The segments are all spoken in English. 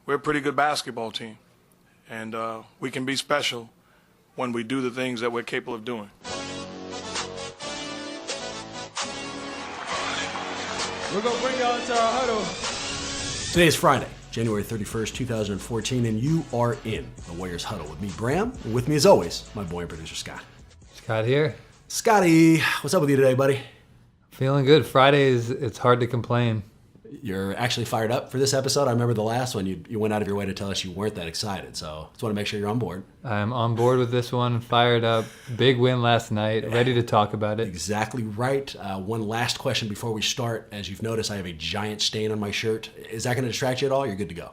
we're a pretty good basketball team, and we can be special when we do the things that we're capable of doing. We're going to bring y'all into our huddle. Today is Friday, January 31st, 2014, and you are in the Warriors Huddle with me, Bram, and with me as always, my boy and producer, Scott. Scott here. Scotty, what's up with you today, buddy? Feeling good. Fridays, it's hard to complain. You're actually fired up for this episode. I remember the last one, you went out of your way to tell us you weren't that excited, so just want to make sure you're on board. I'm on board with this one, fired up. Big win last night, ready to talk about it. Exactly right. One last question before we start. As you've noticed, I have a giant stain on my shirt. Is that going to distract you at all? You're good to go.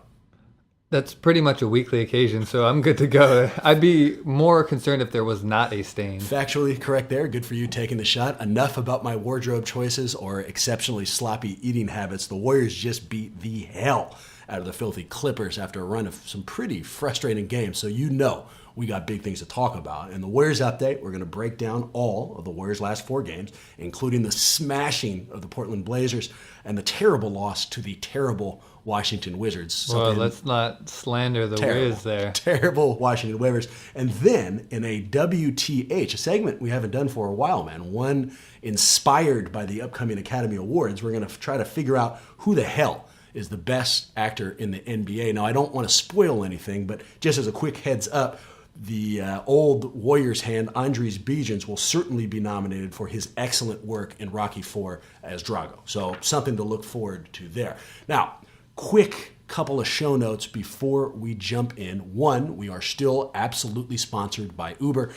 That's pretty much a weekly occasion, so I'm good to go. I'd be more concerned if there was not a stain. Factually correct there. Good for you taking the shot. Enough about my wardrobe choices or exceptionally sloppy eating habits. The Warriors just beat the hell out of the filthy Clippers after a run of some pretty frustrating games. So you know we got big things to talk about. In the Warriors update, we're going to break down all of the Warriors' last 4 games, including the smashing of the Portland Blazers and the terrible loss to the terrible Washington Wizards. Well, let's not slander the Wiz there. Terrible Washington Wizards. And then in a WTH, a segment we haven't done for a while, man, one inspired by the upcoming Academy Awards, we're going to try to figure out who the hell is the best actor in the NBA. Now, I don't want to spoil anything, but just as a quick heads up, the old Warriors hand, Andres Bijan, will certainly be nominated for his excellent work in Rocky IV as Drago. So something to look forward to there. Now, quick couple of show notes before we jump in. One, we are still absolutely sponsored by Uber.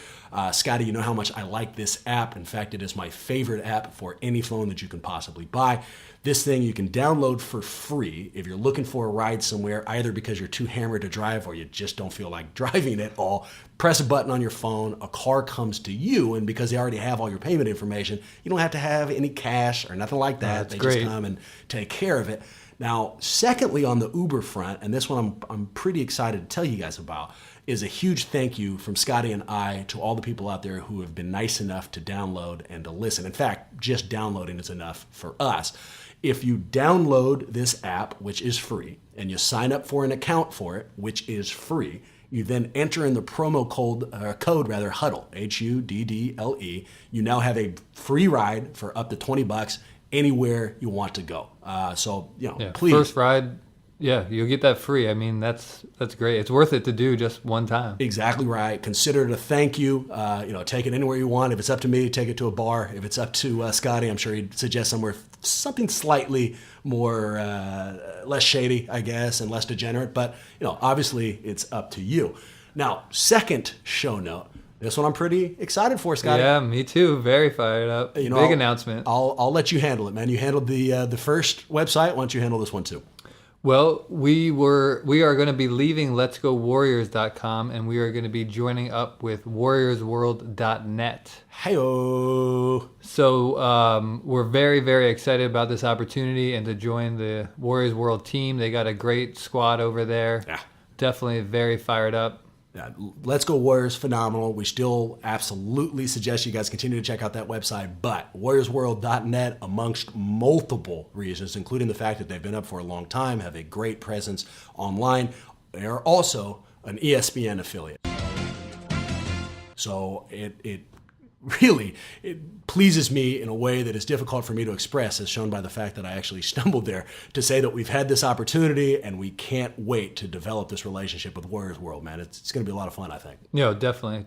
Scotty, you know how much I like this app. In fact, it is my favorite app for any phone that you can possibly buy. This thing you can download for free if you're looking for a ride somewhere, either because you're too hammered to drive or you just don't feel like driving at all. Press a button on your phone, a car comes to you, and because they already have all your payment information, you don't have to have any cash or nothing like that. They just come and take care of it. Now, secondly, on the Uber front, and this one I'm pretty excited to tell you guys about, is a huge thank you from Scotty and I to all the people out there who have been nice enough to download and to listen. In fact, just downloading is enough for us. If you download this app, which is free, and you sign up for an account for it, which is free, you then enter in the promo code, Huddle, Huddle. You now have a free ride for up to $20 anywhere you want to go. Please. First ride, you'll get that free. I mean, that's great. It's worth it to do just one time. Exactly right. Consider it a thank you. Take it anywhere you want. If it's up to me, take it to a bar. If it's up to Scotty, I'm sure he'd suggest something slightly more less shady, I guess, and less degenerate. But obviously, it's up to you. Now, second show note. This one I'm pretty excited for, Scotty. Yeah, me too. Very fired up. Big announcement. I'll let you handle it, man. You handled the first website. Why don't you handle this one too? Well, we are going to be leaving letsgowarriors.com and we are going to be joining up with warriorsworld.net. Hey-o. So we're very, very excited about this opportunity and to join the Warriors World team. They got a great squad over there. Yeah. Definitely very fired up. Yeah, Let's Go Warriors, phenomenal. We still absolutely suggest you guys continue to check out that website, but warriorsworld.net, amongst multiple reasons, including the fact that they've been up for a long time, have a great presence online. They are also an ESPN affiliate. So it pleases me in a way that is difficult for me to express, as shown by the fact that I actually stumbled there, to say that we've had this opportunity and we can't wait to develop this relationship with Warriors World, man. It's going to be a lot of fun, I think. Yeah, definitely.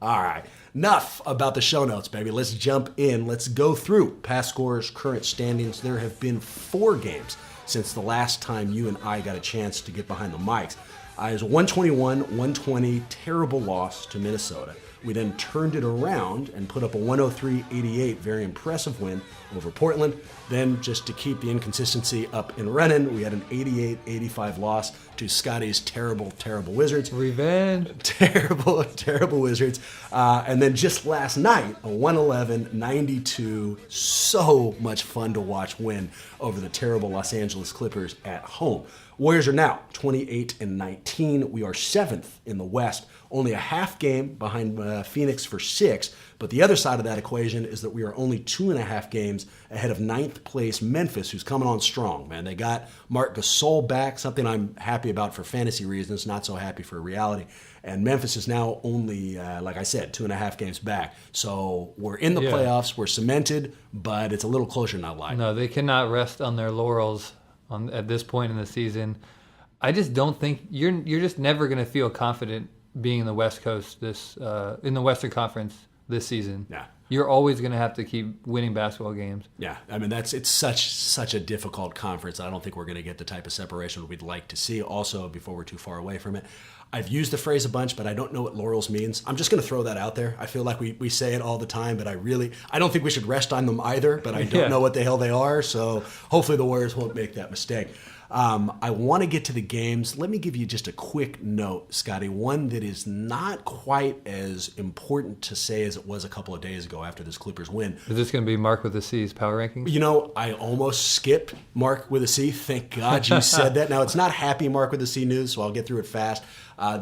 All right. Enough about the show notes, baby. Let's jump in. Let's go through past scores, current standings. There have been 4 games since the last time you and I got a chance to get behind the mics. It was a 121-120 terrible loss to Minnesota. We then turned it around and put up a 103-88 very impressive win over Portland. Then, just to keep the inconsistency up and running, we had an 88-85 loss to Scotty's terrible, terrible Wizards. Revenge. Terrible Wizards. And then just last night, a 111-92, so much fun to watch win over the terrible Los Angeles Clippers at home. Warriors are now 28-19. We are 7th in the West, only a half game behind Phoenix for 6th. But the other side of that equation is that we are only 2.5 games ahead of 9th place Memphis, who's coming on strong, man. They got Marc Gasol back, something I'm happy about for fantasy reasons, not so happy for reality. And Memphis is now only, like I said, 2.5 games back. So we're in the playoffs, we're cemented, but it's a little closer than I'd like. No, they cannot rest on their laurels at this point in the season. I just don't think you're just never going to feel confident being in the West Coast in the Western Conference this season. Yeah. You're always going to have to keep winning basketball games. Yeah, I mean, it's such a difficult conference. I don't think we're going to get the type of separation we'd like to see. Also, before we're too far away from it, I've used the phrase a bunch, but I don't know what laurels means. I'm just going to throw that out there. I feel like we say it all the time, but I don't think we should rest on them either, but I don't know what the hell they are, so hopefully the Warriors won't make that mistake. I want to get to the games. Let me give you just a quick note, Scotty, one that is not quite as important to say as it was a couple of days ago after this Clippers win. Is this going to be Mark with a C's power rankings? You know, I almost skipped Mark with a C. Thank God you said that. Now, it's not happy Mark with a C news, so I'll get through it fast.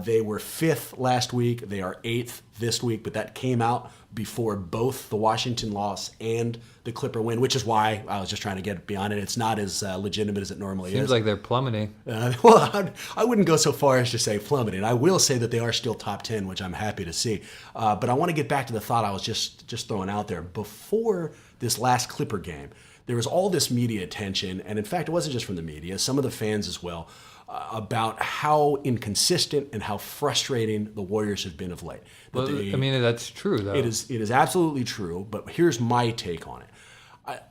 They were 5th last week. They are 8th this week, but that came out before both the Washington loss and the Clipper win, which is why I was just trying to get beyond it. It's not as legitimate as it normally is. Seems like they're plummeting. Well, I wouldn't go so far as to say plummeting. I will say that they are still top 10, which I'm happy to see. But I want to get back to the thought I was just throwing out there. Before this last Clipper game, there was all this media attention, and in fact, it wasn't just from the media, some of the fans as well, about how inconsistent and how frustrating the Warriors have been of late. Well, I mean, that's true, though. It is absolutely true, but here's my take on it.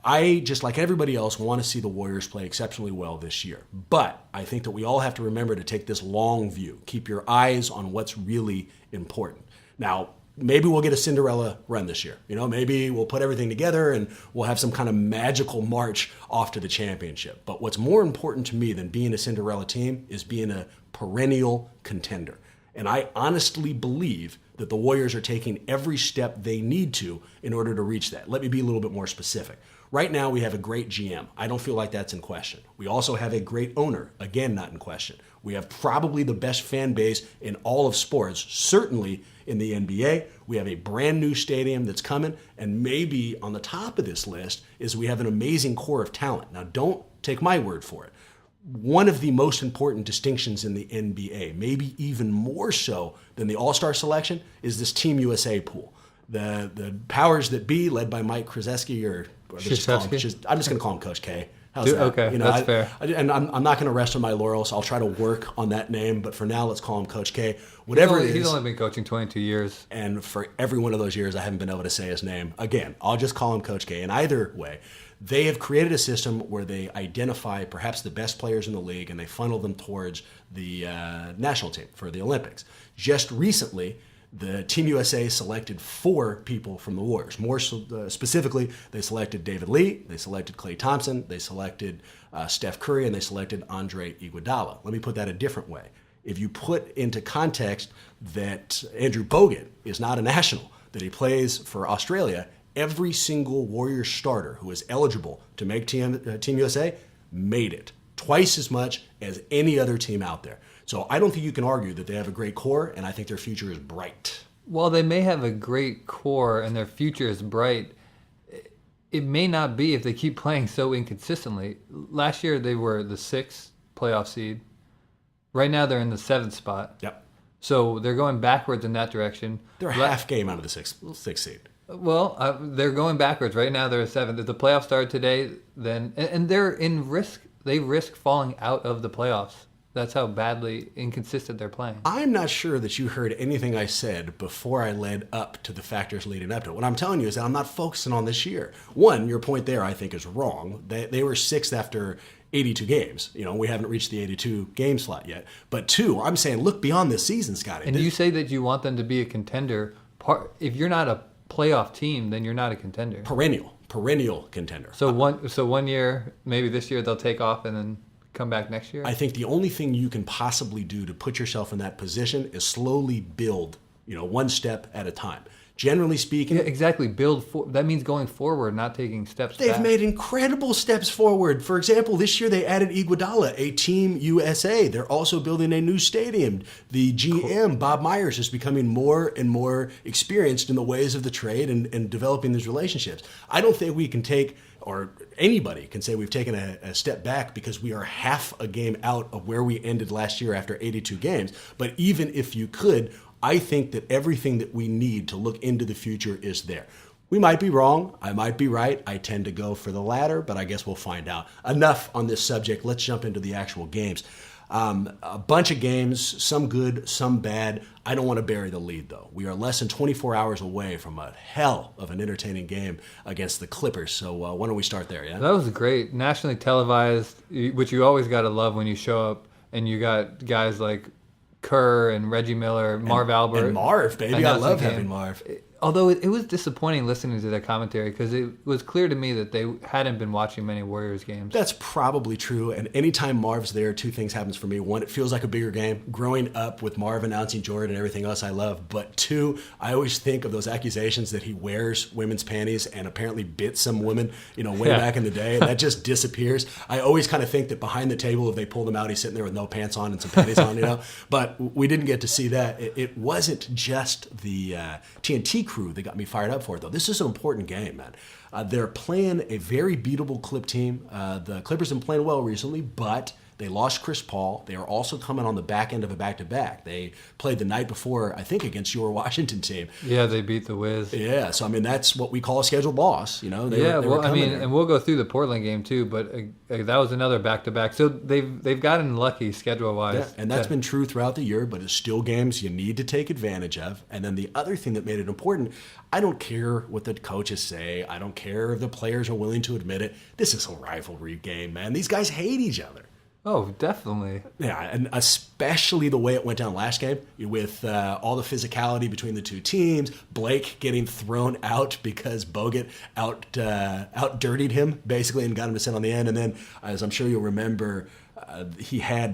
I just like everybody else, want to see the Warriors play exceptionally well this year. But I think that we all have to remember to take this long view. Keep your eyes on what's really important. Now, maybe we'll get a Cinderella run this year. You know, maybe we'll put everything together and we'll have some kind of magical march off to the championship. But what's more important to me than being a Cinderella team is being a perennial contender. And I honestly believe that the Warriors are taking every step they need to in order to reach that. Let me be a little bit more specific. Right now, we have a great GM. I don't feel like that's in question. We also have a great owner. Again, not in question. We have probably the best fan base in all of sports, certainly in the NBA. We have a brand new stadium that's coming, and maybe on the top of this list is we have an amazing core of talent. Now, don't take my word for it. One of the most important distinctions in the NBA, maybe even more so than the All-Star selection, is this Team USA pool. The powers that be, led by Mike Krzyzewski, I'm just going to call him Coach K. How's that? Okay, that's fair. And I'm not going to rest on my laurels. I'll try to work on that name, but for now, let's call him Coach K. Whatever it is. He's only been coaching 22 years. And for every one of those years, I haven't been able to say his name. Again, I'll just call him Coach K. And either way, they have created a system where they identify perhaps the best players in the league and they funnel them towards the national team for the Olympics. Just recently, the Team USA selected 4 people from the Warriors. More specifically, they selected David Lee, they selected Klay Thompson, they selected Steph Curry, and they selected Andre Iguodala. Let me put that a different way. If you put into context that Andrew Bogut is not a national, that he plays for Australia, every single Warriors starter who is eligible to make Team USA made it. Twice as much as any other team out there. So I don't think you can argue that they have a great core, and I think their future is bright. While they may have a great core and their future is bright, it may not be if they keep playing so inconsistently. Last year, they were the 6th playoff seed. Right now, they're in the 7th spot. Yep. So they're going backwards in that direction. They're a half game out of the sixth seed. Well, they're going backwards. Right now, they're 7th. If the playoffs started today, then... And they're in risk. They risk falling out of the playoffs. That's how badly inconsistent they're playing. I'm not sure that you heard anything I said before I led up to the factors leading up to it. What I'm telling you is that I'm not focusing on this year. One, your point there I think is wrong. They were 6th after 82 games. You know, we haven't reached the 82 game slot yet. But 2, I'm saying look beyond this season, Scotty. And you say that you want them to be a contender. If you're not a playoff team, then you're not a contender. Perennial contender. So one year, maybe this year they'll take off and then come back next year? I think the only thing you can possibly do to put yourself in that position is slowly build, one step at a time. Generally speaking, Yeah, exactly. That means going forward, not taking steps they've back. made incredible steps forward. For example, this year they added Iguodala, a Team USA. They're also building a new stadium. The GM, Bob Myers, is becoming more and more experienced in the ways of the trade and developing these relationships. I don't think we can take, or anybody can say we've taken a step back because we are half a game out of where we ended last year after 82 games. But even if you could, I think that everything that we need to look into the future is there. We might be wrong. I might be right. I tend to go for the latter, but I guess we'll find out. Enough on this subject. Let's jump into the actual games. A bunch of games, some good, some bad. I don't want to bury the lead, though. We are less than 24 hours away from a hell of an entertaining game against the Clippers. So why don't we start there, yeah? That was great. Nationally televised, which you always got to love when you show up and you got guys like Kerr and Reggie Miller, Marv Albert. And Marv, baby. I love having Marv. Although it was disappointing listening to their commentary because it was clear to me that they hadn't been watching many Warriors games. That's probably true. And anytime Marv's there, two things happens for me. One, it feels like a bigger game. Growing up with Marv announcing Jordan and everything else I love. But two, I always think of those accusations that he wears women's panties and apparently bit some women, way back in the day. And that just disappears. I always kind of think that behind the table, if they pull them out, he's sitting there with no pants on and some panties on, But we didn't get to see that. It wasn't just the TNT crew that got me fired up for it, though. This is an important game, man. They're playing a very beatable Clip team. The Clippers have been playing well recently, but they lost Chris Paul. They are also coming on the back end of a back-to-back. They played the night before, I think, against your Washington team. Yeah, they beat the Wiz. Yeah, so, that's what we call a scheduled loss. They and we'll go through the Portland game, too, but that was another back-to-back. So they've gotten lucky schedule-wise. Yeah, and that's been true throughout the year, but it's still games you need to take advantage of. And then the other thing that made it important, I don't care what the coaches say. I don't care if the players are willing to admit it. This is a rivalry game, man. These guys hate each other. Oh, definitely. Yeah, and especially the way it went down last game with all the physicality between the two teams. Blake getting thrown out because Bogut out-dirtied him, basically, and got him to sit on the end. And then, as I'm sure you'll remember,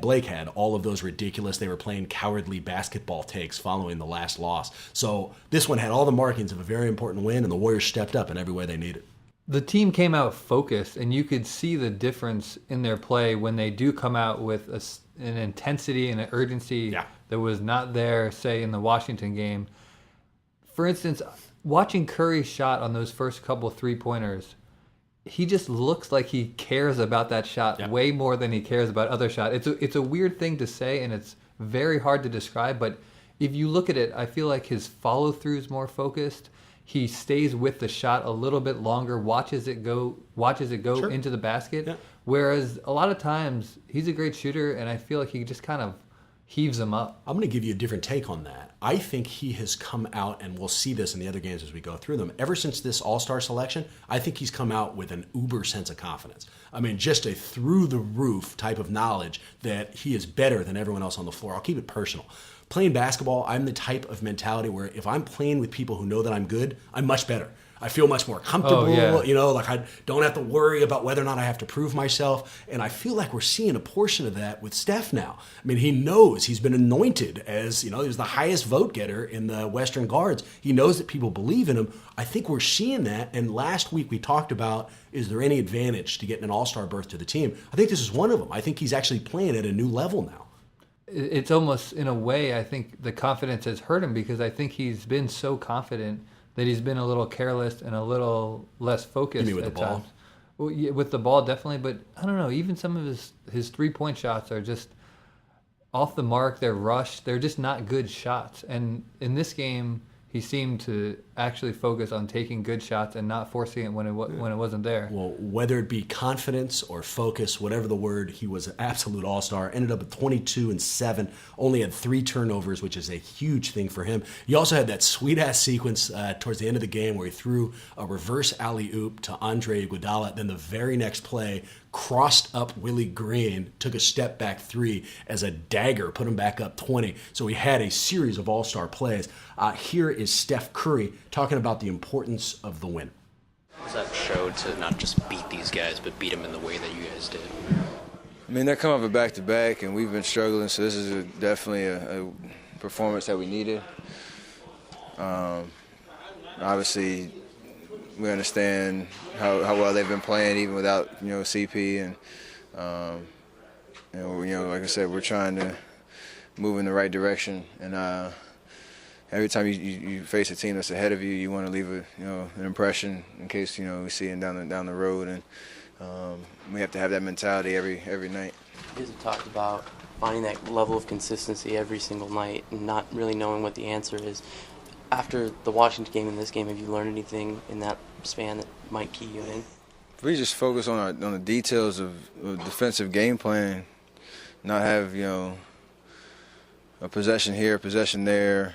Blake had all of those ridiculous, they were playing cowardly basketball takes following the last loss. So this one had all the markings of a very important win, and the Warriors stepped up in every way they needed. The team came out focused, and you could see the difference in their play when they do come out with an intensity and an urgency that was not there, say, in the Washington game. For instance, watching Curry's shot on those first couple three-pointers, he just looks like he cares about that shot way more than he cares about other shots. It's a weird thing to say, and it's very hard to describe, but if you look at it, I feel like his follow-through is more focused. He stays with the shot a little bit longer, watches it go Sure. into the basket. Yeah. Whereas a lot of times he's a great shooter, and I feel like he just kind of heaves them up. I'm going to give you a different take on that. I think he has come out, and we'll see this in the other games as we go through them. Ever since this All-Star selection, I think he's come out with an uber sense of confidence. Just a through-the-roof type of knowledge that he is better than everyone else on the floor. I'll keep it personal. Playing basketball, I'm the type of mentality where if I'm playing with people who know that I'm good, I'm much better. I feel much more comfortable, like I don't have to worry about whether or not I have to prove myself. And I feel like we're seeing a portion of that with Steph now. He knows he's been anointed as, he's the highest vote getter in the Western guards. He knows that people believe in him. I think we're seeing that. And last week we talked about, is there any advantage to getting an all-star berth to the team? I think this is one of them. I think he's actually playing at a new level now. It's almost, in a way, I think the confidence has hurt him because I think he's been so confident that he's been a little careless and a little less focused. You mean with at the ball? Times. Well, yeah, with the ball, definitely. But I don't know. Even some of his three-point shots are just off the mark. They're rushed. They're just not good shots. And in this game, he seemed to actually focus on taking good shots and not forcing it when it wasn't there. Well, whether it be confidence or focus, whatever the word, he was an absolute all-star. Ended up at 22 and 7, only had 3 turnovers, which is a huge thing for him. He also had that sweet-ass sequence towards the end of the game where he threw a reverse alley-oop to Andre Iguodala. Then the very next play, crossed up Willie Green, took a step-back 3 as a dagger, put him back up 20. So he had a series of all-star plays. Here is Steph Curry talking about the importance of the win. What does that show to not just beat these guys, but beat them in the way that you guys did? They're coming off a back-to-back, and we've been struggling, so this is definitely a performance that we needed. obviously we understand how well they've been playing even without CP, and like I said, we're trying to move in the right direction, and every time you face a team that's ahead of you, you want to leave an impression in case we see it down the road, and we have to have that mentality every night. You guys have talked about finding that level of consistency every single night and not really knowing what the answer is. After the Washington game and this game, have you learned anything in that span that might key you in? We just focus on the details of defensive game plan, not have a possession here, possession there,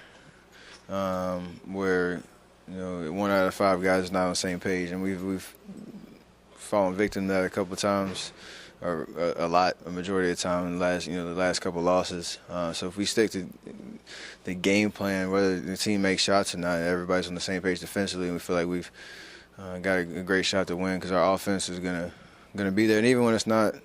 where 1 out of 5 guys is not on the same page, and we've fallen victim to that a couple of times, or a majority of the time in the last couple of losses. So if we stick to the game plan, whether the team makes shots or not, everybody's on the same page defensively, and we feel like we've got a great shot to win because our offense is gonna be there. And even when it's not,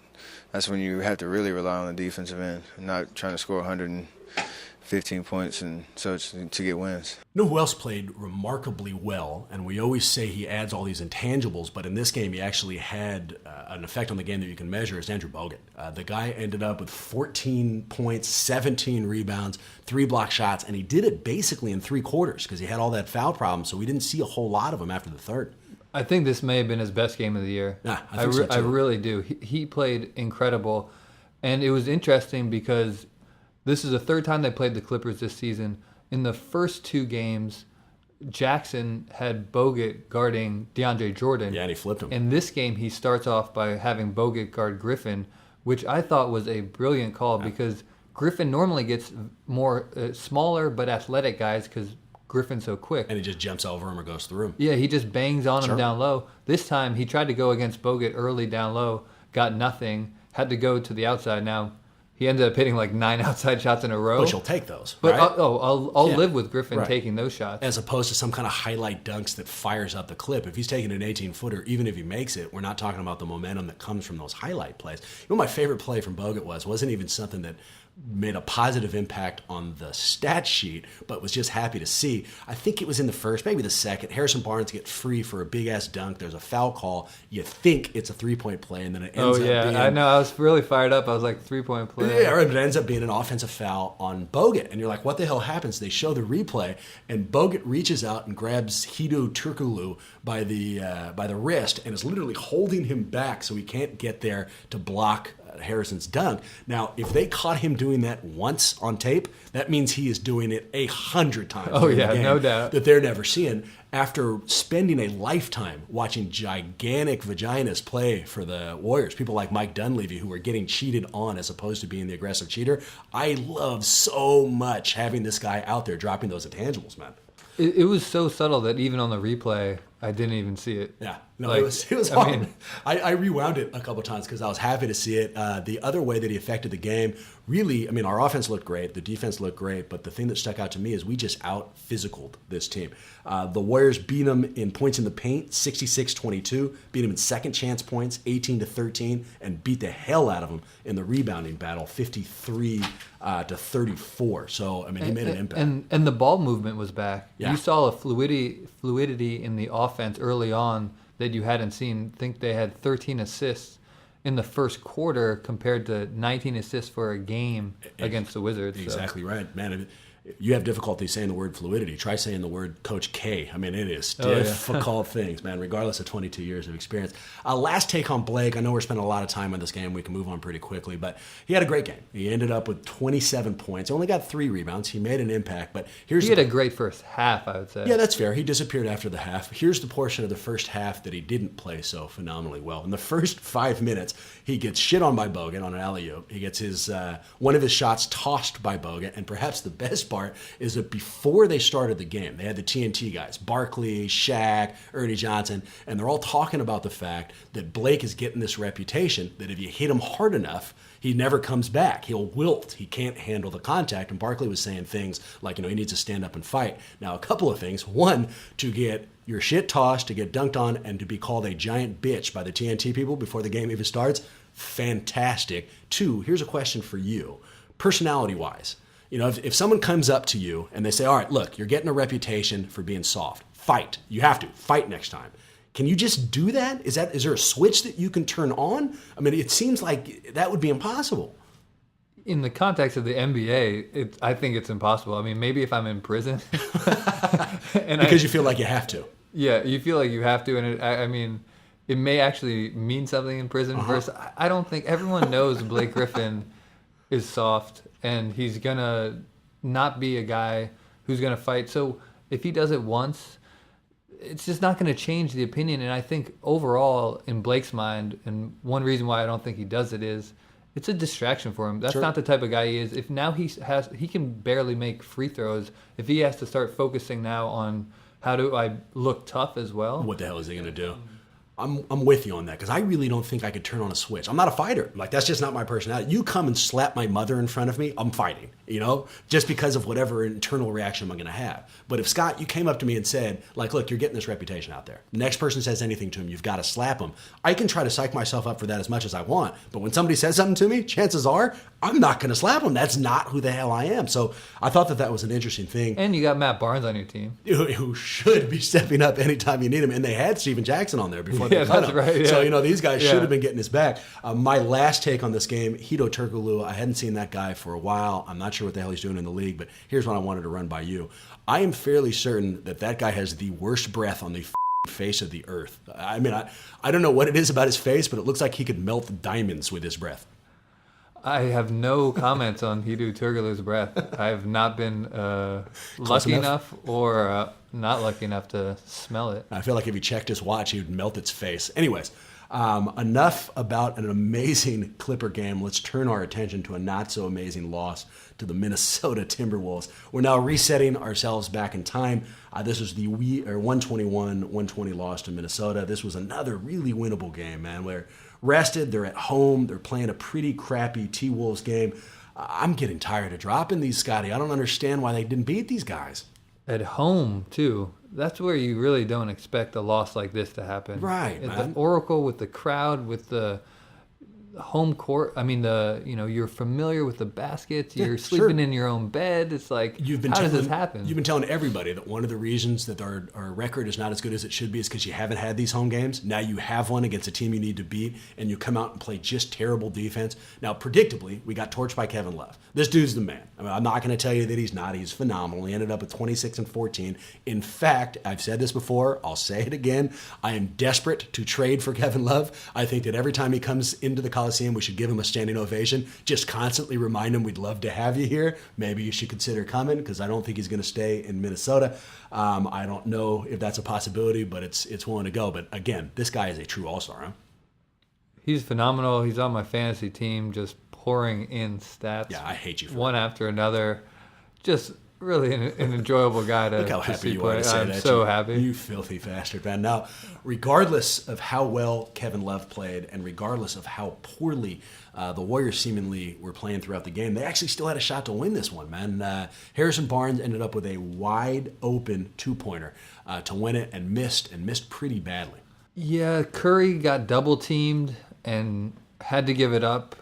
that's when you have to really rely on the defensive end, and not trying to score 115 points and such to get wins. You know who else played remarkably well? And we always say he adds all these intangibles, but in this game he actually had an effect on the game that you can measure, is Andrew Bogut. The guy ended up with 14 points, 17 rebounds, 3 block shots, and he did it basically in 3 quarters because he had all that foul problem, so we didn't see a whole lot of him after the third. I think this may have been his best game of the year. Yeah, I think so too. I really do. He played incredible, and it was interesting because this is the third time they played the Clippers this season. In the first 2 games, Jackson had Bogut guarding DeAndre Jordan. Yeah, and he flipped him. In this game, he starts off by having Bogut guard Griffin, which I thought was a brilliant call because Griffin normally gets more smaller but athletic guys because Griffin's so quick. And he just jumps over him or goes through him. Yeah, he just bangs on him Sure. down low. This time, he tried to go against Bogut early down low, got nothing, had to go to the outside. Now, he ended up hitting like 9 outside shots in a row. But you'll take those, But right? I'll Yeah. live with Griffin Right. taking those shots. As opposed to some kind of highlight dunks that fires up the clip. If he's taking an 18-footer, even if he makes it, we're not talking about the momentum that comes from those highlight plays. You know what my favorite play from Bogut wasn't even something that made a positive impact on the stat sheet, but was just happy to see. I think it was in the first, maybe the second. Harrison Barnes gets free for a big-ass dunk. There's a foul call. You think it's a three-point play, and then it ends up being... I know. I was really fired up. I was like, 3-point play. Yeah, it ends up being an offensive foul on Bogut. And you're like, what the hell happens? They show the replay, and Bogut reaches out and grabs Hideo Turkoglu by the wrist and is literally holding him back so he can't get there to block Harrison's dunk. Now, if they caught him doing that once on tape, that means he is doing it 100 times. Oh, during the yeah, game no doubt. that they're never seeing. After spending a lifetime watching gigantic vaginas play for the Warriors, people like Mike Dunleavy who were getting cheated on as opposed to being the aggressive cheater, I love so much having this guy out there dropping those intangibles, man. It was so subtle that even on the replay, I didn't even see it. Yeah, no, Like, it was I hard. mean- I rewound it a couple times because I was happy to see it. The other way that he affected the game, really, I mean, our offense looked great, the defense looked great, but the thing that stuck out to me is we just out-physicaled this team. The Warriors beat them in points in the paint, 66-22, beat them in second chance points, 18-13, and beat the hell out of them in the rebounding battle, 53-34. So, I mean, he made an impact. And the ball movement was back. Yeah. You saw a fluidity in the offense early on that you hadn't seen. I think they had 13 assists in the first quarter compared to 19 assists for a game against the Wizards. So. Exactly right, man. You have difficulty saying the word fluidity. Try saying the word Coach K. I mean, it is difficult things, man, regardless of 22 years of experience. Last take on Blake. I know we're spending a lot of time on this game. We can move on pretty quickly, but he had a great game. He ended up with 27 points. Only got 3 rebounds. He made an impact, but here's He had a great first half, I would say. yeah, that's fair. He disappeared after the half. Here's the portion of the first half that he didn't play so phenomenally well. In the first 5 minutes, he gets shit on by Bogut on an alley-oop. He gets his one of his shots tossed by Bogut, and perhaps the best part is that before they started the game, they had the TNT guys, Barkley, Shaq, Ernie Johnson, and they're all talking about the fact that Blake is getting this reputation that if you hit him hard enough, he never comes back. He'll wilt. He can't handle the contact. And Barkley was saying things like, he needs to stand up and fight. Now, a couple of things. One, to get your shit tossed, to get dunked on, and to be called a giant bitch by the TNT people before the game even starts, fantastic. 2, here's a question for you. Personality-wise, if someone comes up to you and they say, all right, look, you're getting a reputation for being soft. fight. You have to fight next time. Can you just do that? Is there a switch that you can turn on? I mean, it seems like that would be impossible. In the context of the NBA, I think it's impossible. I mean, maybe if I'm in prison, Because you feel like you have to. Yeah, you feel like you have to, and I mean, it may actually mean something in prison. Versus, I don't think everyone knows Blake Griffin is soft, and he's gonna not be a guy who's gonna fight. So if he does it once, it's just not gonna change the opinion. And I think overall, in Blake's mind, and one reason why I don't think he does it is it's a distraction for him. That's not the type of guy he is. If now he can barely make free throws. If he has to start focusing now on how do I look tough as well? What the hell is he going to do? I'm with you on that because I really don't think I could turn on a switch. I'm not a fighter. Like, that's just not my personality. You come and slap my mother in front of me, I'm fighting, just because of whatever internal reaction I'm going to have. But if Scott, you came up to me and said, like, look, you're getting this reputation out there. The next person says anything to him, you've got to slap him. I can try to psych myself up for that as much as I want. But when somebody says something to me, chances are I'm not going to slap him. That's not who the hell I am. So I thought that was an interesting thing. And you got Matt Barnes on your team, who should be stepping up anytime you need him. And they had Steven Jackson on there before they cut that's him. right. Yeah. So, these guys should have been getting his back. My last take on this game, Hito Turkoglu, I hadn't seen that guy for a while. I'm not sure what the hell he's doing in the league, but here's what I wanted to run by you. I am fairly certain that guy has the worst breath on the face of the earth. I mean, I don't know what it is about his face, but it looks like he could melt diamonds with his breath. I have no comments on Hideo Turkoglu's breath. I have not been lucky enough or not lucky enough to smell it. I feel like if he checked his watch, he would melt its face. Anyways, enough about an amazing Clipper game. Let's turn our attention to a not-so-amazing loss to the Minnesota Timberwolves. We're now resetting ourselves back in time. This was the 121-120 loss to Minnesota. This was another really winnable game, man. We're rested, they're at home, they're playing a pretty crappy T-Wolves game. I'm getting tired of dropping these, Scotty. I don't understand why they didn't beat these guys. At home, too. That's where you really don't expect a loss like this to happen. Right, At man. the Oracle, with the crowd, with the home court. I mean, you're familiar with the baskets. You're sleeping in your own bed. It's like, how does this happen? You've been telling everybody that one of the reasons that our record is not as good as it should be is because you haven't had these home games. Now you have one against a team you need to beat, and you come out and play just terrible defense. Now, predictably, we got torched by Kevin Love. This dude's the man. I mean, I'm not going to tell you that he's not. He's phenomenal. He ended up with 26 and 14. In fact, I've said this before. I'll say it again. I am desperate to trade for Kevin Love. I think that every time he comes into the Coliseum, we should give him a standing ovation. Just constantly remind him we'd love to have you here. Maybe you should consider coming because I don't think he's going to stay in Minnesota. I don't know if that's a possibility, but it's willing to go. But again, this guy is a true all-star, huh? He's phenomenal. He's on my fantasy team, just pouring in stats. Yeah, I hate you for one that. after another. Just really an enjoyable guy to Look how to happy see you play. are to say I'm that. so happy. You filthy bastard, man. Now, regardless of how well Kevin Love played and regardless of how poorly the Warriors seemingly were playing throughout the game, they actually still had a shot to win this one, man. Harrison Barnes ended up with a wide-open two-pointer to win it and missed pretty badly. Yeah, Curry got double-teamed and had to give it up,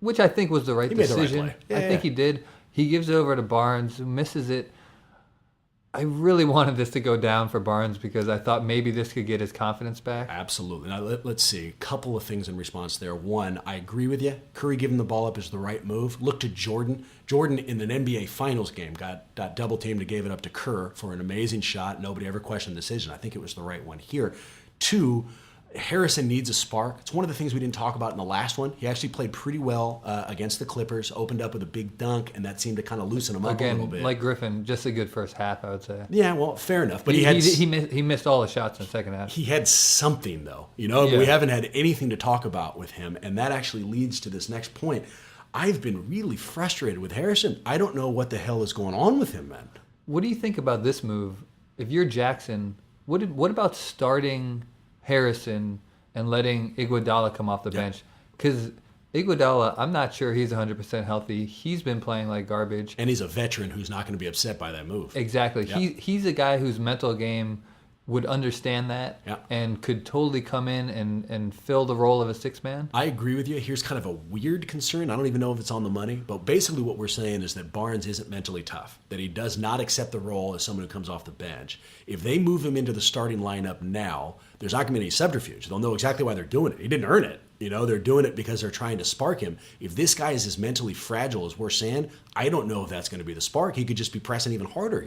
which I think was the right made the right decision. play. Yeah, I think he did. He gives it over to Barnes, who misses it. I really wanted this to go down for Barnes because I thought maybe this could get his confidence back. Absolutely. Now, let's see. A couple of things in response there. One, I agree with you. Curry giving the ball up is the right move. Look to Jordan. Jordan, in an NBA Finals game, got double-teamed and gave it up to Kerr for an amazing shot. Nobody ever questioned the decision. I think it was the right one here. Two, Harrison needs a spark. It's one of the things we didn't talk about in the last one. He actually played pretty well against the Clippers, opened up with a big dunk, and that seemed to kind of loosen him up a little bit. Like Griffin, just a good first half, I would say. Yeah, well, fair enough. But he missed all the shots in the second half. He had something, though. We haven't had anything to talk about with him, and that actually leads to this next point. I've been really frustrated with Harrison. I don't know what the hell is going on with him, man. What do you think about this move? If you're Jackson, what about starting Harrison and letting Iguodala come off the bench? Because Iguodala, I'm not sure he's 100% healthy. He's been playing like garbage. And he's a veteran who's not going to be upset by that move. Exactly. Yep. He's a guy whose mental game would understand that Yeah. and could totally come in and fill the role of a sixth man. I agree with you. Here's kind of a weird concern. I don't even know if it's on the money, but basically what we're saying is that Barnes isn't mentally tough, that he does not accept the role as someone who comes off the bench. If they move him into the starting lineup now, there's not going to be any subterfuge. They'll know exactly why they're doing it. He didn't earn it. They're doing it because they're trying to spark him. If this guy is as mentally fragile as we're saying, I don't know if that's going to be the spark. He could just be pressing even harder,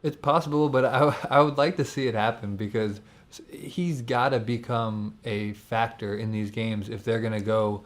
It's possible, but I would like to see it happen because he's got to become a factor in these games if they're going to go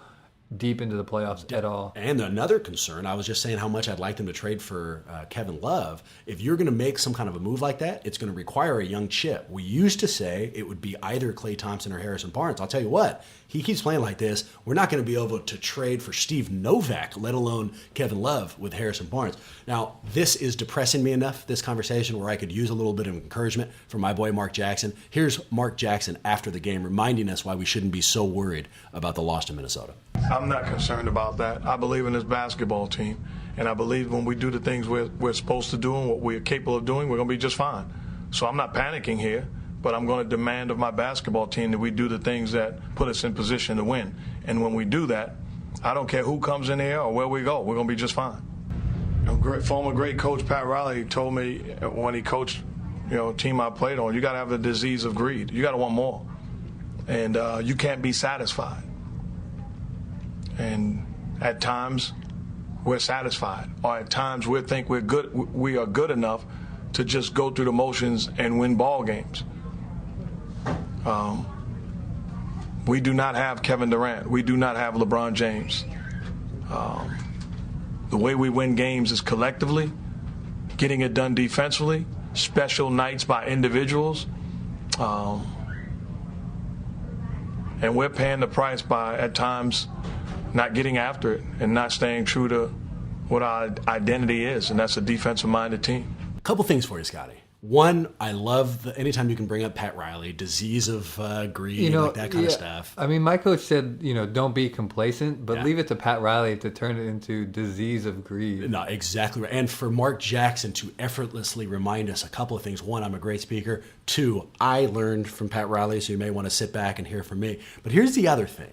deep into the playoffs at all. And another concern, I was just saying how much I'd like them to trade for Kevin Love. If you're going to make some kind of a move like that, it's going to require a young chip. We used to say it would be either Klay Thompson or Harrison Barnes. I'll tell you what, he keeps playing like this, we're not going to be able to trade for Steve Novak, let alone Kevin Love with Harrison Barnes. Now, this is depressing me enough, this conversation, where I could use a little bit of encouragement from my boy Mark Jackson. Here's Mark Jackson after the game reminding us why we shouldn't be so worried about the loss to Minnesota. I'm not concerned about that. I believe in this basketball team, and I believe when we do the things we're supposed to do and what we're capable of doing, we're going to be just fine. So I'm not panicking here, but I'm going to demand of my basketball team that we do the things that put us in position to win. And when we do that, I don't care who comes in here or where we go, we're going to be just fine. Former great coach Pat Riley told me when he coached, a team I played on, you got to have the disease of greed. You got to want more, and you can't be satisfied. And at times we're satisfied, or at times we think we are good enough to just go through the motions and win ball games. We do not have Kevin Durant. We do not have LeBron James. The way we win games is collectively, getting it done defensively, special nights by individuals, and we're paying the price by, at times, not getting after it and not staying true to what our identity is, and that's a defensive-minded team. A couple things for you, Scotty. One, I love anytime you can bring up Pat Riley, disease of greed, like that kind of stuff. I mean, my coach said, don't be complacent, but leave it to Pat Riley to turn it into disease of greed. No, exactly right. And for Mark Jackson to effortlessly remind us a couple of things. One, I'm a great speaker. Two, I learned from Pat Riley, so you may want to sit back and hear from me. But here's the other thing.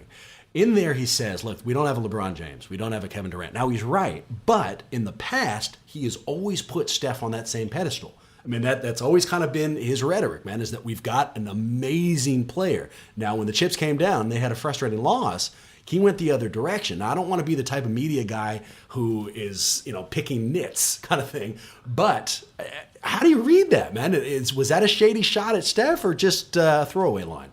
In there, he says, look, we don't have a LeBron James. We don't have a Kevin Durant. Now, he's right. But in the past, he has always put Steph on that same pedestal. I mean, that's always kind of been his rhetoric, man, is that we've got an amazing player. Now, when the chips came down, they had a frustrating loss. He went the other direction. Now, I don't want to be the type of media guy who is, picking nits kind of thing. But how do you read that, man? Was that a shady shot at Steph or just a throwaway line?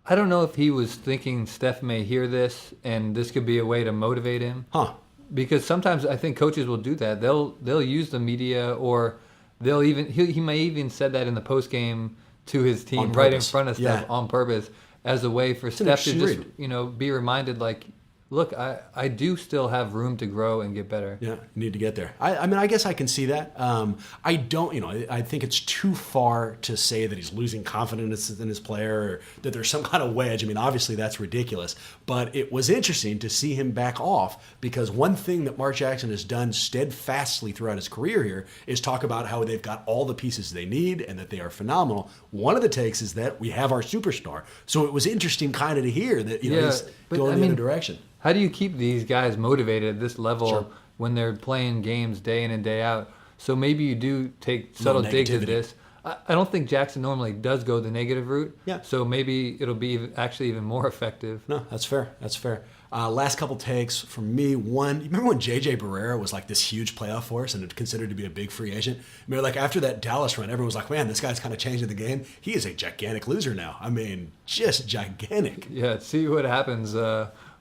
I don't know if he was thinking Steph may hear this and this could be a way to motivate him. Huh. Because sometimes I think coaches will do that. They'll use the media, or he may even said that in the post game to his team right in front of Steph on purpose as a way for Steph to just be reminded, like, look, I do still have room to grow and get better. Yeah, need to get there. I mean, I guess I can see that. I don't, I think it's too far to say that he's losing confidence in his player or that there's some kind of wedge. I mean, obviously that's ridiculous. But it was interesting to see him back off, because one thing that Mark Jackson has done steadfastly throughout his career here is talk about how they've got all the pieces they need and that they are phenomenal. One of the takes is that we have our superstar. So it was interesting kind of to hear that, he's going the other direction. How do you keep these guys motivated at this level when they're playing games day in and day out? So maybe you do take subtle digs at this. I don't think Jackson normally does go the negative route. Yeah. So maybe it'll be actually even more effective. No, that's fair. That's fair. Last couple takes from me. One, you remember when J.J. Barrera was like this huge playoff force and considered to be a big free agent? Remember, like after that Dallas run, everyone was like, man, this guy's kind of changing the game. He is a gigantic loser now. I mean, just gigantic. Yeah, see what happens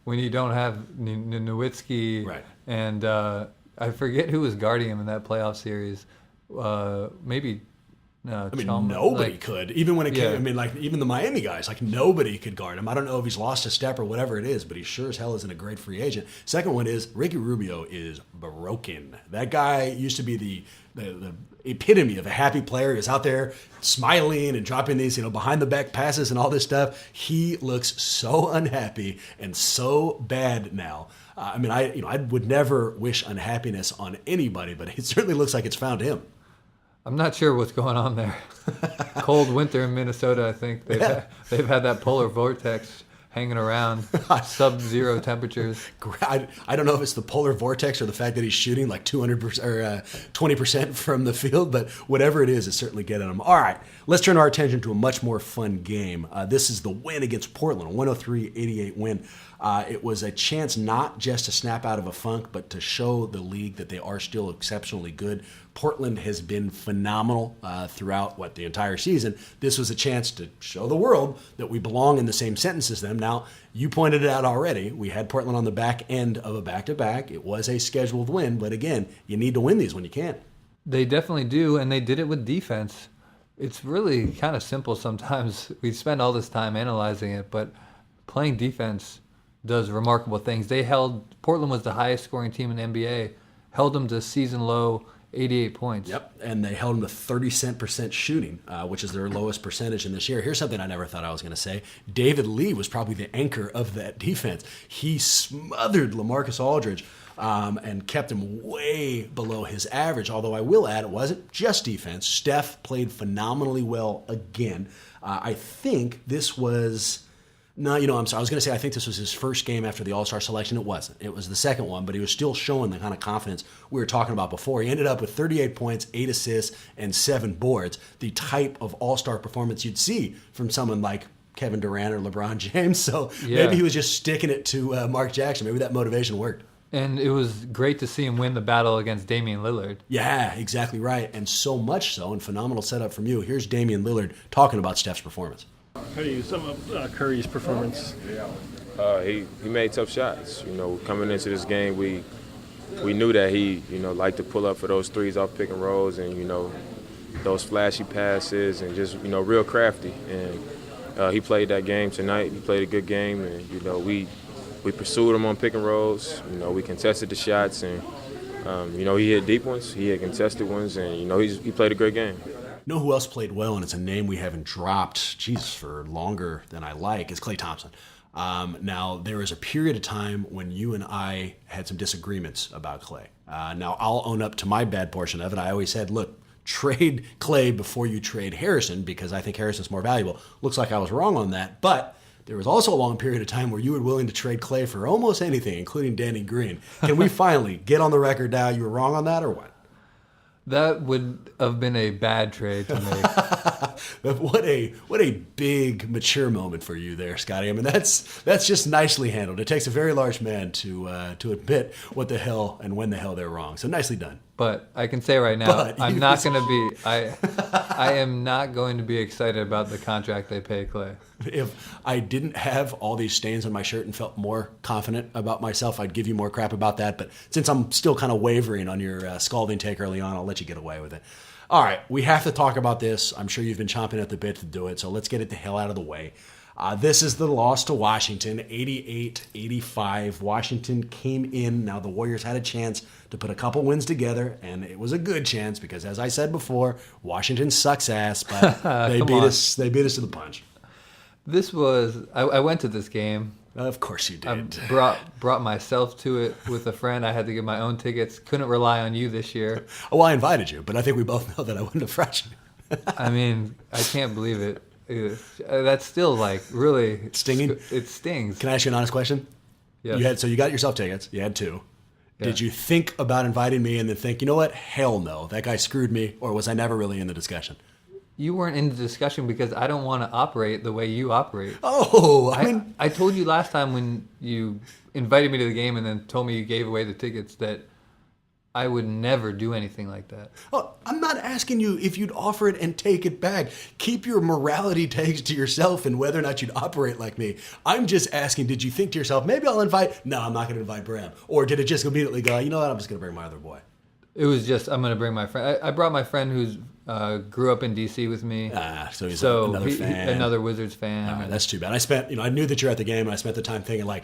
when you don't have Nowitzki. Right. And I forget who was guarding him in that playoff series. Maybe... No, I mean, nobody could. Even when it came, I mean, like even the Miami guys, like nobody could guard him. I don't know if he's lost a step or whatever it is, but he sure as hell isn't a great free agent. Second one is Ricky Rubio is broken. That guy used to be the epitome of a happy player. He was out there smiling and dropping these, behind the back passes and all this stuff. He looks so unhappy and so bad now. I mean, I would never wish unhappiness on anybody, but it certainly looks like it's found him. I'm not sure what's going on there. Cold winter in Minnesota, I think. They've had that polar vortex hanging around, sub-zero temperatures. I don't know if it's the polar vortex or the fact that he's shooting like 200% or 20% from the field, but whatever it is, it's certainly getting him. All right, let's turn our attention to a much more fun game. This is the win against Portland, a 103-88 win. It was a chance not just to snap out of a funk, but to show the league that they are still exceptionally good. Portland has been phenomenal throughout, the entire season. This was a chance to show the world that we belong in the same sentence as them. Now, you pointed it out already. We had Portland on the back end of a back-to-back. It was a scheduled win, but again, you need to win these when you can. They definitely do, and they did it with defense. It's really kind of simple sometimes. We spend all this time analyzing it, but playing defense does remarkable things. Portland was the highest scoring team in the NBA, held them to season low 88 points. Yep, and they held them to 30% shooting, which is their lowest percentage in this year. Here's something I never thought I was going to say. David Lee was probably the anchor of that defense. He smothered LaMarcus Aldridge and kept him way below his average, although I will add it wasn't just defense. Steph played phenomenally well again. I think this was... No, I'm sorry. I was going to say I think this was his first game after the All-Star selection. It wasn't. It was the second one, but he was still showing the kind of confidence we were talking about before. He ended up with 38 points, 8 assists, and 7 boards, the type of All-Star performance you'd see from someone like Kevin Durant or LeBron James. So maybe he was just sticking it to Mark Jackson. Maybe that motivation worked. And it was great to see him win the battle against Damian Lillard. Yeah, exactly right. And so much so, and phenomenal setup from you. Here's Damian Lillard talking about Steph's performance. How do you sum up Curry's performance? He made tough shots. Coming into this game, we knew that he liked to pull up for those threes off pick and rolls, and those flashy passes, and just real crafty. And he played that game tonight. He played a good game, and we pursued him on pick and rolls. We contested the shots, and he hit deep ones. He had contested ones, and he played a great game. Know who else played well, and it's a name we haven't dropped, for longer than I like, is Klay Thompson. Now, there was a period of time when you and I had some disagreements about Klay. Now, I'll own up to my bad portion of it. I always said, look, trade Klay before you trade Harrison, because I think Harrison's more valuable. Looks like I was wrong on that, but there was also a long period of time where you were willing to trade Klay for almost anything, including Danny Green. Can we finally get on the record now you were wrong on that, or what? That would have been a bad trade to make. What a big mature moment for you there, Scotty. I mean, that's just nicely handled. It takes a very large man to admit what the hell and when the hell they're wrong. So nicely done. But I can say right now, I'm not going to be. I am not going to be excited about the contract they pay Klay. If I didn't have all these stains on my shirt and felt more confident about myself, I'd give you more crap about that. But since I'm still kind of wavering on your scalding take early on, I'll let you get away with it. All right, we have to talk about this. I'm sure you've been chomping at the bit to do it, so let's get it the hell out of the way. This is the loss to Washington, 88-85. Washington came in. Now the Warriors had a chance to put a couple wins together, and it was a good chance because, as I said before, Washington sucks ass, but they beat us. They beat us to the punch. This was. I went to this game. Of course you did. I brought myself to it with a friend. I had to get my own tickets. Couldn't rely on you this year. Well, I invited you, but I think we both know that I wouldn't have brought you. I mean, I can't believe it. That's still like really stinging. It stings. Can I ask you an honest question? Yes. You got yourself tickets. You had 2. Yeah. Did you think about inviting me and then think, you know what? Hell no, that guy screwed me, or was I never really in the discussion? You weren't in the discussion because I don't want to operate the way you operate. Oh, I told you last time when you invited me to the game and then told me you gave away the tickets that I would never do anything like that. Oh, I'm not asking you if you'd offer it and take it back. Keep your morality tags to yourself and whether or not you'd operate like me. I'm just asking, did you think to yourself, maybe I'll invite... No, I'm not going to invite Bram. Or did it just immediately go, you know what, I'm just going to bring my other boy? It was just, I'm going to bring my friend. I brought my friend who's grew up in D.C. with me. So he's another fan. Another Wizards fan. That's too bad. I knew that you're at the game, and I spent the time thinking, like,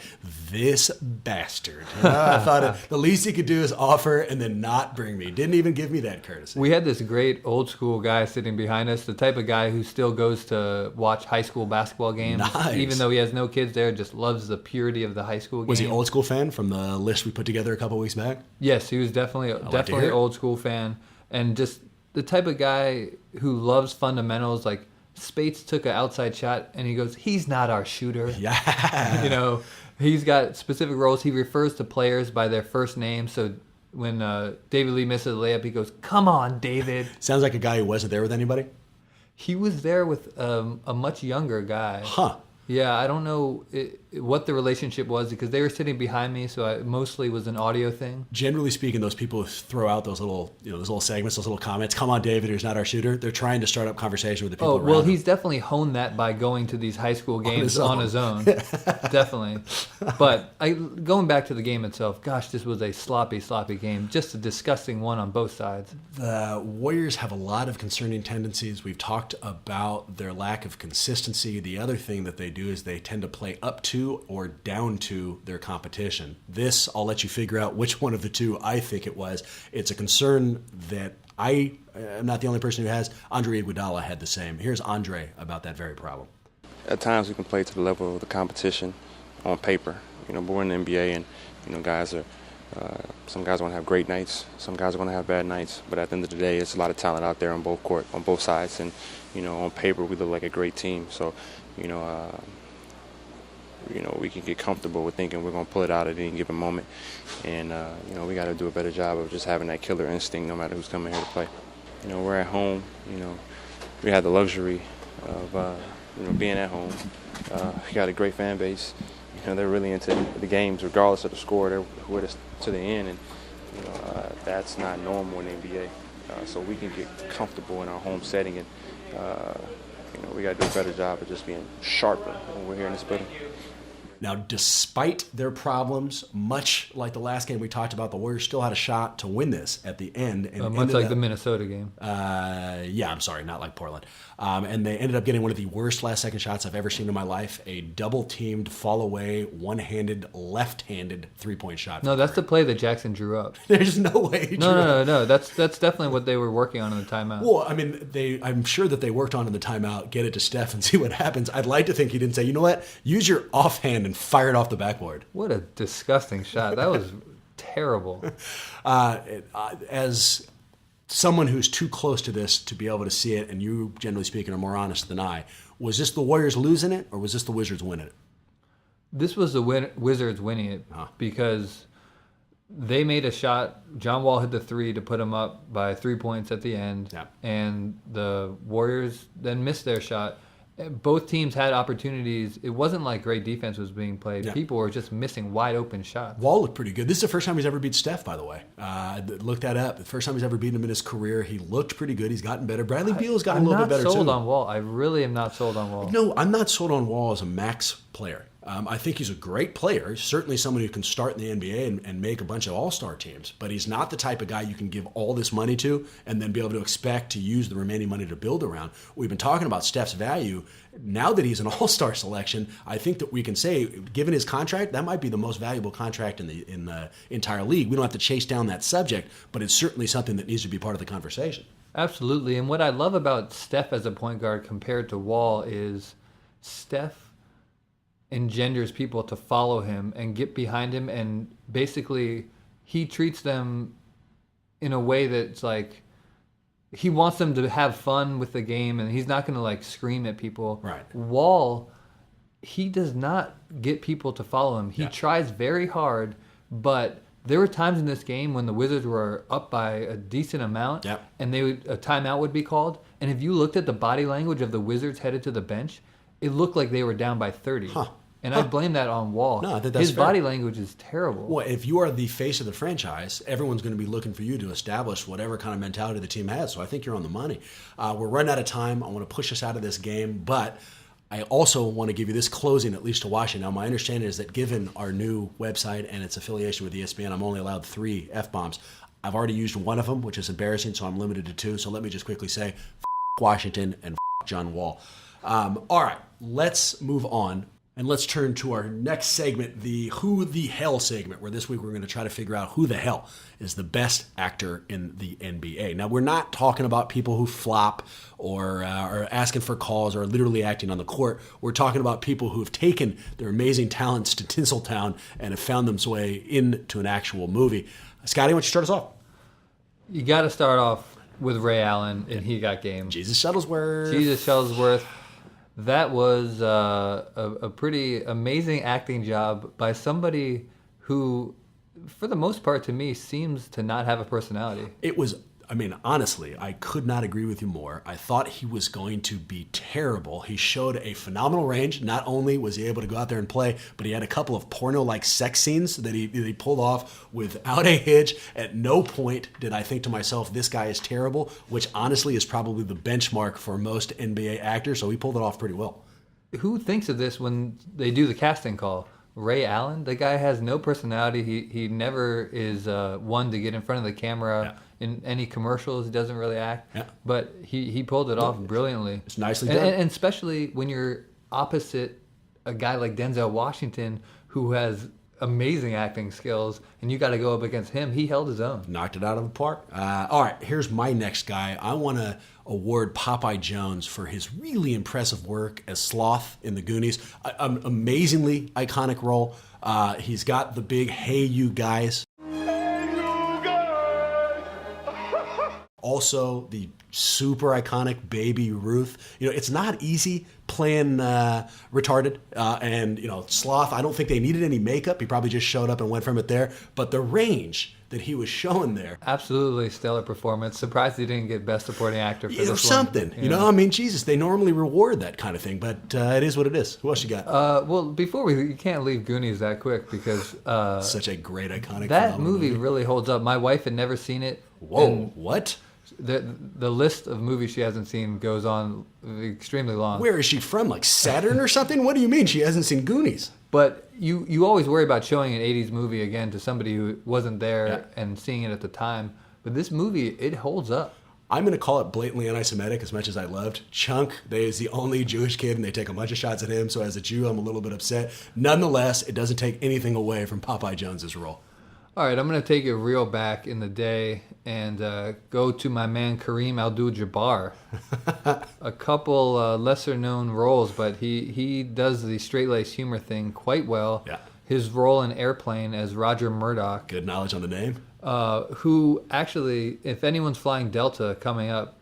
this bastard. I thought the least he could do is offer and then not bring me. Didn't even give me that courtesy. We had this great old school guy sitting behind us, the type of guy who still goes to watch high school basketball games. Nice. Even though he has no kids there, just loves the purity of the high school game. Was he old school fan from the list we put together a couple weeks back? Yes, he was definitely old school fan. And just the type of guy who loves fundamentals. Like Spates took an outside shot and he goes, "He's not our shooter." Yeah. You know, he's got specific roles. He refers to players by their first name. So when David Lee misses a layup, he goes, "Come on, David." Sounds like a guy who wasn't there with anybody. He was there with a much younger guy. Huh. Yeah, I don't know what the relationship was because they were sitting behind me, so it mostly was an audio thing. Generally speaking, those people who throw out those little, those little segments, those little comments, "Come on, David, who's not our shooter," they're trying to start up conversation with the people around well, him. He's definitely honed that by going to these high school games on his own. Definitely. But going back to the game itself, gosh, this was a sloppy game. Just a disgusting one on both sides. The Warriors have a lot of concerning tendencies. We've talked about their lack of consistency. The other thing that they do is they tend to play up to or down to their competition. This, I'll let you figure out which one of the two I think it was. It's a concern that I am not the only person who has. Andre Iguodala had the same. Here's Andre about that very problem. At times we can play to the level of the competition on paper, but we're in the NBA and, guys are, some guys want to have great nights, some guys are going to have bad nights, but at the end of the day, it's a lot of talent out there on both sides, and, on paper we look like a great team. So, we can get comfortable with thinking we're going to pull it out at any given moment. And, we got to do a better job of just having that killer instinct no matter who's coming here to play. We're at home. We have the luxury of, being at home. We got a great fan base. They're really into the games regardless of the score. They're with us to the end. And, that's not normal in the NBA. So we can get comfortable in our home setting. And, we got to do a better job of just being sharper when we're here in this building. Now, despite their problems, much like the last game we talked about, the Warriors still had a shot to win this at the end. And much like the Minnesota game. I'm sorry, not like Portland. And they ended up getting one of the worst last-second shots I've ever seen in my life, a double-teamed, fall-away, one-handed, left-handed three-point shot. No, that's the play that Jackson drew up. There's no way he drew up. No. That's definitely what they were working on in the timeout. Well, I mean, I'm sure that they worked on in the timeout, get it to Steph and see what happens. I'd like to think he didn't say, you know what, use your offhand and fire it off the backboard. What a disgusting shot. That was terrible. As someone who's too close to this to be able to see it, and you, generally speaking, are more honest than I, was this the Warriors losing it, or was this the Wizards winning it? This was the Wizards winning it because they made a shot. John Wall hit the three to put them up by 3 points at the end, and the Warriors then missed their shot. Both teams had opportunities. It wasn't like great defense was being played. Yeah. People were just missing wide open shots. Wall looked pretty good. This is the first time he's ever beat Steph, by the way. Looked that up. The first time he's ever beaten him in his career. He looked pretty good. He's gotten better. Bradley Beal's gotten a little bit better, too. I'm not sold on Wall. I really am not sold on Wall. No, I'm not sold on Wall as a max player. I think he's a great player, certainly someone who can start in the NBA and make a bunch of all-star teams, but he's not the type of guy you can give all this money to and then be able to expect to use the remaining money to build around. We've been talking about Steph's value. Now that he's an all-star selection, I think that we can say, given his contract, that might be the most valuable contract in the entire league. We don't have to chase down that subject, but it's certainly something that needs to be part of the conversation. Absolutely, and what I love about Steph as a point guard compared to Wall is Steph engenders people to follow him and get behind him, and basically he treats them in a way that's like he wants them to have fun with the game, and he's not going to like scream at people. Right. Wall, he does not get people to follow him. He tries very hard, but there were times in this game when the Wizards were up by a decent amount, and a timeout would be called, and if you looked at the body language of the Wizards headed to the bench, it looked like they were down by 30. And I blame that on Wall. No, I think that's his fair. body language is terrible. Well, if you are the face of the franchise, everyone's going to be looking for you to establish whatever kind of mentality the team has. So I think you're on the money. We're running out of time. I want to push us out of this game, but I also want to give you this closing, at least to watch it. Now, my understanding is that given our new website and its affiliation with ESPN, I'm only allowed 3 F-bombs. I've already used one of them, which is embarrassing, so I'm limited to 2. So let me just quickly say, Washington and John Wall. All right, let's move on. And let's turn to our next segment, the Who the Hell segment, where this week we're going to try to figure out who the hell is the best actor in the NBA. Now, we're not talking about people who flop or are asking for calls or literally acting on the court. We're talking about people who have taken their amazing talents to Tinseltown and have found their way into an actual movie. Scotty, why don't you start us off? You got to start off with Ray Allen, and he got game. Jesus Shuttlesworth. Jesus Shuttlesworth. That was a pretty amazing acting job by somebody who, for the most part, to me, seems to not have a personality. It was, I mean, honestly, I could not agree with you more. I thought he was going to be terrible. He showed a phenomenal range. Not only was he able to go out there and play, but he had a couple of porno-like sex scenes that he pulled off without a hitch. At no point did I think to myself, this guy is terrible, which honestly is probably the benchmark for most NBA actors, so he pulled it off pretty well. Who thinks of this when they do the casting call? Ray Allen? The guy has no personality. He never is one to get in front of the camera in any commercials. He doesn't really act. Yeah. But he pulled it off brilliantly. It's nicely done. And especially when you're opposite a guy like Denzel Washington, who has amazing acting skills, and you got to go up against him. He held his own. Knocked it out of the park. All right, here's my next guy. I want to award Popeye Jones for his really impressive work as Sloth in The Goonies. An amazingly iconic role. He's got the big "Hey you guys." Also, the super iconic Baby Ruth. You know, it's not easy playing retarded. And, you know, Sloth, I don't think they needed any makeup. He probably just showed up and went from it there. But the range that he was showing there. Absolutely stellar performance. Surprised he didn't get Best Supporting Actor for this one. Something. You know, I mean, Jesus, they normally reward that kind of thing. But it is what it is. Who else you got? Well, you can't leave Goonies that quick because... such a great, iconic that movie really holds up. My wife had never seen it. Whoa, what? The list of movies she hasn't seen goes on extremely long. Where is she from? Like Saturn or something? What do you mean she hasn't seen Goonies? But you always worry about showing an 80s movie again to somebody who wasn't there and seeing it at the time. But this movie, it holds up. I'm going to call it blatantly anti-Semitic as much as I loved. Chunk, they is the only Jewish kid, and they take a bunch of shots at him. So as a Jew, I'm a little bit upset. Nonetheless, it doesn't take anything away from Popeye Jones's role. All right, I'm going to take it real back in the day and go to my man Kareem Abdul-Jabbar. A couple lesser-known roles, but he does the straight-laced humor thing quite well. Yeah. His role in Airplane as Roger Murdoch. Good knowledge on the name. Who actually, if anyone's flying Delta coming up,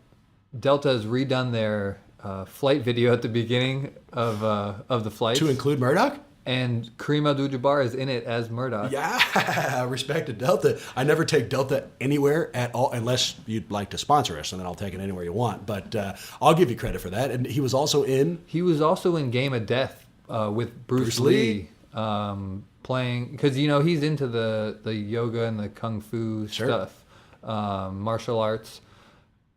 Delta has redone their flight video at the beginning of the flight. To include Murdoch? And Kareem Abdul-Jabbar is in it as Murdoch. Yeah, respect to Delta. I never take Delta anywhere at all, unless you'd like to sponsor us, and then I'll take it anywhere you want. But I'll give you credit for that. And he was also in... He was also in Game of Death with Bruce Lee. Playing... Because, you know, he's into the yoga and the kung fu stuff. Martial arts.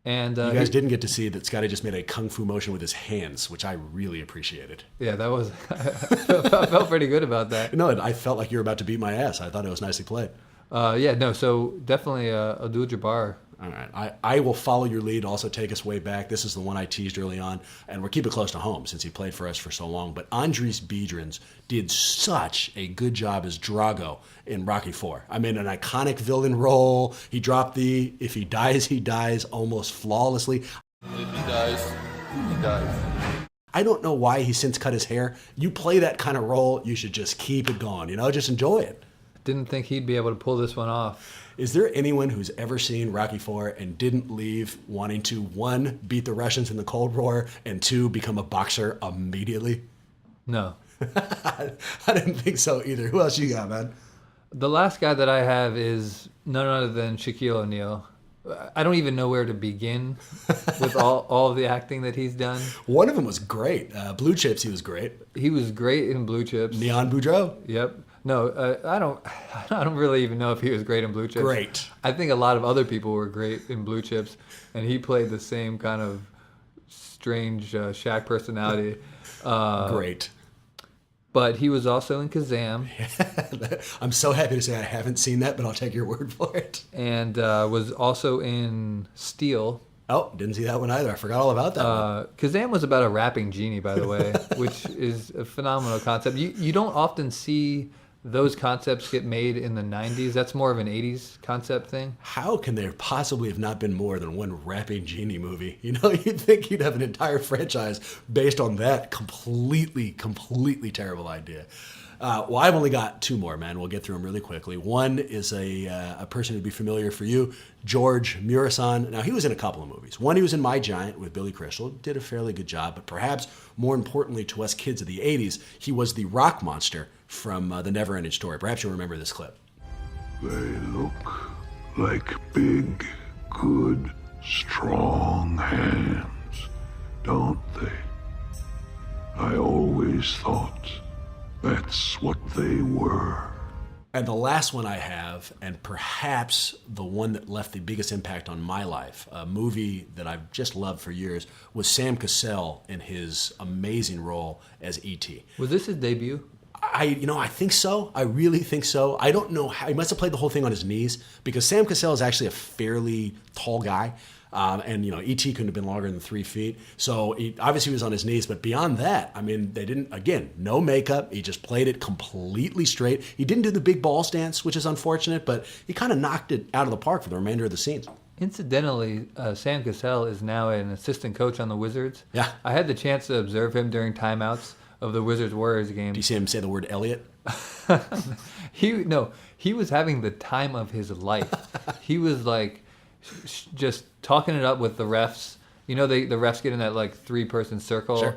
And you guys didn't get to see that Scotty just made a kung fu motion with his hands, which I really appreciated. Yeah, that was... I felt pretty good about that. No, I felt like you were about to beat my ass. I thought it was nicely played. So definitely Abdul-Jabbar. All right. I will follow your lead, also take us way back. This is the one I teased early on, and we're keeping close to home since he played for us for so long. But Andris Biedrins did such a good job as Drago in Rocky IV. I mean, an iconic villain role. He dropped the "if he dies" almost flawlessly. If he dies, he dies. I don't know why he's since cut his hair. You play that kind of role, you should just keep it going. You know, just enjoy it. Didn't think he'd be able to pull this one off. Is there anyone who's ever seen Rocky IV and didn't leave wanting to, 1, beat the Russians in the Cold War, and 2, become a boxer immediately? No. I didn't think so either. Who else you got, man? The last guy that I have is none other than Shaquille O'Neal. I don't even know where to begin with all of the acting that he's done. One of them was great. Blue Chips, he was great. He was great in Blue Chips. Leon Boudreaux? Yep. No, I don't really even know if he was great in Blue Chips. Great. I think a lot of other people were great in Blue Chips, and he played the same kind of strange Shaq personality. Great. But he was also in Kazam. I'm so happy to say I haven't seen that, but I'll take your word for it. And was also in Steel. Oh, didn't see that one either. I forgot all about that one. Kazam was about a rapping genie, by the way, which is a phenomenal concept. You don't often see those concepts get made in the 90s. That's more of an 80s concept thing. How can there possibly have not been more than one rapping genie movie? You know, you'd think you'd have an entire franchise based on that completely terrible idea. Well, I've only got two more, man. We'll get through them really quickly. One is a person who'd be familiar for you, George Murasan. Now, he was in a couple of movies. One, he was in My Giant with Billy Crystal. Did a fairly good job, but perhaps more importantly to us kids of the 80s, he was the rock monster from The Never-Ending Story. Perhaps you'll remember this clip. They look like big, good, strong hands, don't they? I always thought that's what they were. And the last one I have, and perhaps the one that left the biggest impact on my life, a movie that I've just loved for years, was Sam Cassell in his amazing role as E.T. Was this his debut? I think so. I really think so. I don't know how. He must have played the whole thing on his knees because Sam Cassell is actually a fairly tall guy. And, E.T. couldn't have been longer than 3 feet. So he obviously was on his knees. But beyond that, I mean, they didn't, again, no makeup. He just played it completely straight. He didn't do the big balls dance, which is unfortunate, but he kind of knocked it out of the park for the remainder of the scenes. Incidentally, Sam Cassell is now an assistant coach on the Wizards. Yeah. I had the chance to observe him during timeouts of the Wizards-Warriors game. Do you see him say the word Elliot? He was having the time of his life. He was like just talking it up with the refs. The refs get in that like 3-person circle. Sure.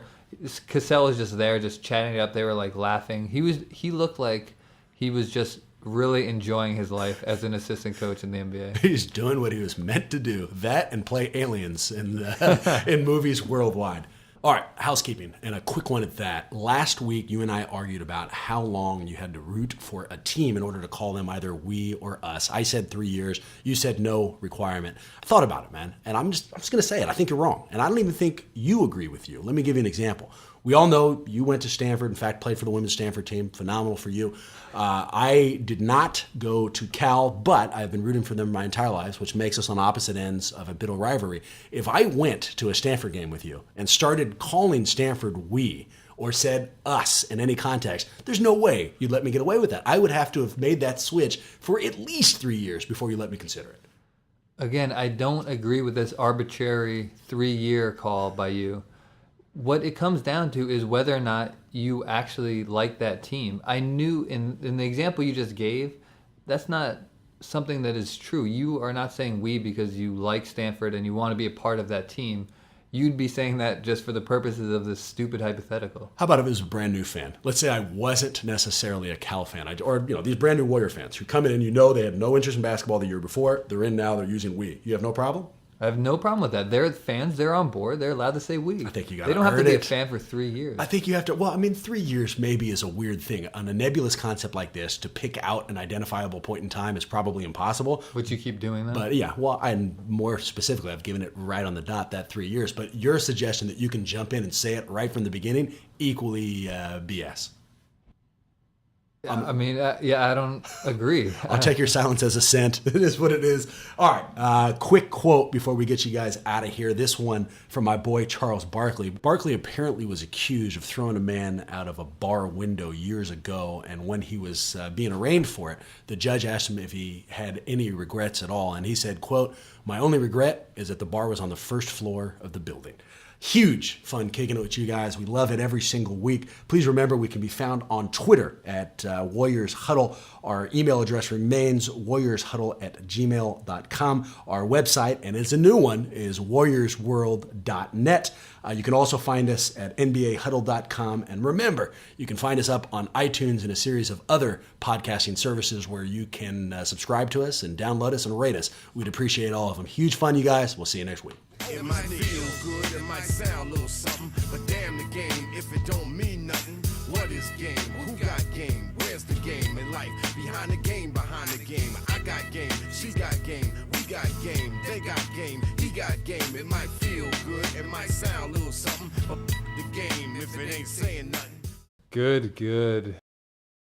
Cassell was just there, just chatting it up. They were like laughing. He looked like he was just really enjoying his life as an assistant coach in the NBA. He's doing what he was meant to do. That and play aliens in movies worldwide. All right, housekeeping, and a quick one at that. Last week, you and I argued about how long you had to root for a team in order to call them either we or us. I said 3 years. You said no requirement. I thought about it, man, and I'm just going to say it. I think you're wrong, and I don't even think you agree with you. Let me give you an example. We all know you went to Stanford, in fact, played for the women's Stanford team. Phenomenal for you. I did not go to Cal, but I've been rooting for them my entire lives, which makes us on opposite ends of a bit of rivalry. If I went to a Stanford game with you and started calling Stanford we, or said us in any context, there's no way you'd let me get away with that. I would have to have made that switch for at least 3 years before you let me consider it. Again, I don't agree with this arbitrary 3-year call by you. What it comes down to is whether or not you actually like that team. I knew in the example you just gave, that's not something that is true. You are not saying we because you like Stanford and you want to be a part of that team. You'd be saying that just for the purposes of this stupid hypothetical. How about if it was a brand new fan? Let's say I wasn't necessarily a Cal fan, or these brand new Warrior fans who come in and they had no interest in basketball the year before. They're in now. They're using we. You have no problem? I have no problem with that. They're fans. They're on board. They're allowed to say we. I think you got to They don't have to be a fan for 3 years. I think you have to. Well, 3 years maybe is a weird thing. On a nebulous concept like this, to pick out an identifiable point in time is probably impossible. Would you keep doing that? But yeah, well, and more specifically, I've given it right on the dot, that 3 years. But your suggestion that you can jump in and say it right from the beginning, equally BS. I don't agree. I'll take your silence as assent. It is what it is. All right, quick quote before we get you guys out of here. This one from my boy Charles Barkley. Barkley apparently was accused of throwing a man out of a bar window years ago, and when he was being arraigned for it, the judge asked him if he had any regrets at all, and he said, quote, "My only regret is that the bar was on the first floor of the building." Huge fun kicking it with you guys. We love it every single week. Please remember we can be found on Twitter at Warriors Huddle. Our email address remains warriorshuddle@gmail.com. Our website, and it's a new one, is warriorsworld.net. You can also find us at nbahuddle.com. And remember, you can find us up on iTunes and a series of other podcasting services where you can subscribe to us and download us and rate us. We'd appreciate all of them. Huge fun, you guys. We'll see you next week. It might feel good, it might sound a little something, but damn the game if it don't mean nothing. What is game? Who got game? Where's the game in life? Behind the game, behind the game. I got game, she got game, we got game, they got game, he got game. It might feel good, it might sound a little something, but the game if it ain't saying nothing. Good.